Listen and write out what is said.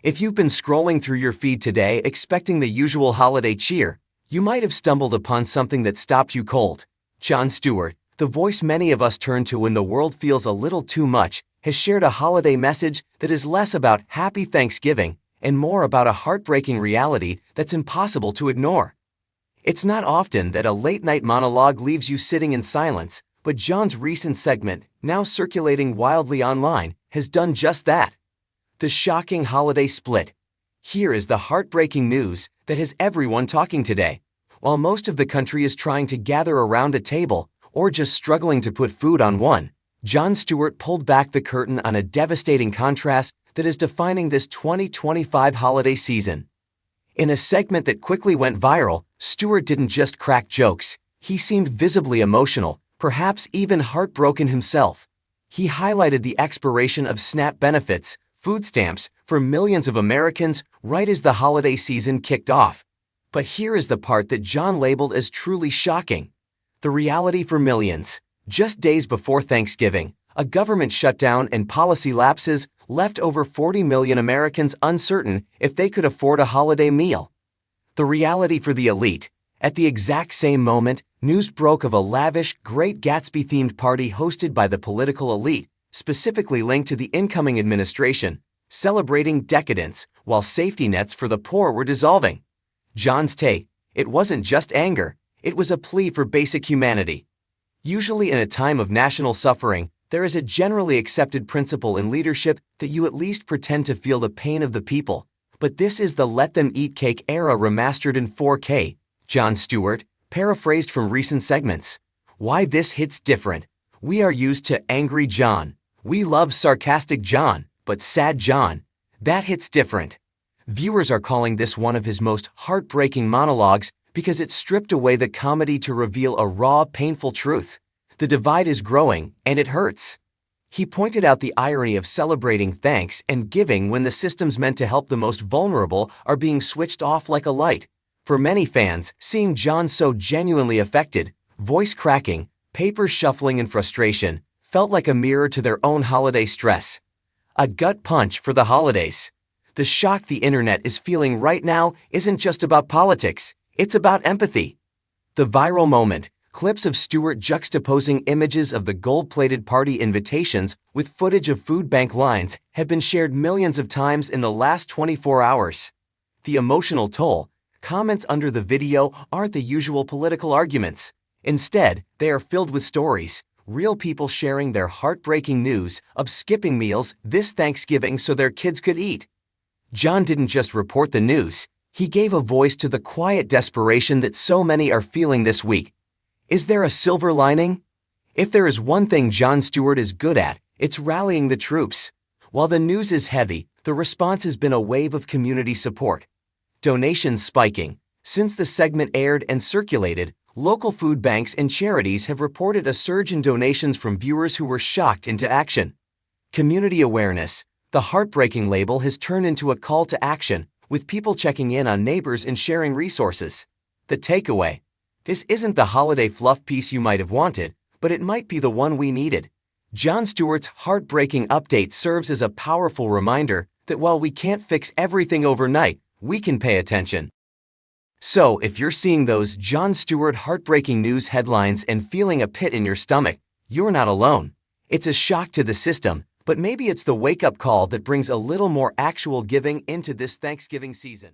If you've been scrolling through your feed today expecting the usual holiday cheer, you might have stumbled upon something that stopped you cold. Jon Stewart, the voice many of us turn to when the world feels a little too much, has shared a holiday message that is less about Happy Thanksgiving and more about a heartbreaking reality that's impossible to ignore. It's not often that a late-night monologue leaves you sitting in silence, but Jon's recent segment, now circulating wildly online, has done just that. The shocking holiday split. Here is the heartbreaking news that has everyone talking today. While most of the country is trying to gather around a table, or just struggling to put food on one, Jon Stewart pulled back the curtain on a devastating contrast that is defining this 2025 holiday season. In a segment that quickly went viral, Stewart didn't just crack jokes, he seemed visibly emotional, perhaps even heartbroken himself. He highlighted the expiration of SNAP benefits, food stamps, for millions of Americans right as the holiday season kicked off. But here is the part that Jon labeled as truly shocking. The reality for millions. Just days before Thanksgiving, a government shutdown and policy lapses left over 40 million Americans uncertain if they could afford a holiday meal. The reality for the elite. At the exact same moment, news broke of a lavish, Great Gatsby-themed party hosted by the political elite, specifically linked to the incoming administration, celebrating decadence while safety nets for the poor were dissolving. Jon's take: it wasn't just anger, it was a plea for basic humanity. Usually in a time of national suffering, there is a generally accepted principle in leadership that you at least pretend to feel the pain of the people. But this is the let them eat cake era remastered in 4K. Jon Stewart, paraphrased from recent segments. Why this hits different. We are used to angry Jon. We love sarcastic Jon, but sad Jon. That hits different. Viewers are calling this one of his most heartbreaking monologues because it stripped away the comedy to reveal a raw, painful truth. The divide is growing, and it hurts. He pointed out the irony of celebrating thanks and giving when the systems meant to help the most vulnerable are being switched off like a light. For many fans, seeing Jon so genuinely affected, voice cracking, papers shuffling in frustration, felt like a mirror to their own holiday stress. A gut punch for the holidays. The shock the internet is feeling right now isn't just about politics, it's about empathy. The viral moment, clips of Stewart juxtaposing images of the gold-plated party invitations with footage of food bank lines, have been shared millions of times in the last 24 hours. The emotional toll. Comments under the video aren't the usual political arguments. Instead, they are filled with stories. Real people sharing their heartbreaking news of skipping meals this Thanksgiving so their kids could eat. Jon didn't just report the news, he gave a voice to the quiet desperation that so many are feeling this week. Is there a silver lining? If there is one thing Jon Stewart is good at, it's rallying the troops. While the news is heavy, the response has been a wave of community support. Donations spiking. Since the segment aired and circulated, local food banks and charities have reported a surge in donations from viewers who were shocked into action. Community awareness. The heartbreaking label has turned into a call to action, with people checking in on neighbors and sharing resources. The takeaway. This isn't the holiday fluff piece you might have wanted, but it might be the one we needed. Jon Stewart's heartbreaking update serves as a powerful reminder that while we can't fix everything overnight, we can pay attention. So, if you're seeing those Jon Stewart heartbreaking news headlines and feeling a pit in your stomach, you're not alone. It's a shock to the system, but maybe it's the wake-up call that brings a little more actual giving into this Thanksgiving season.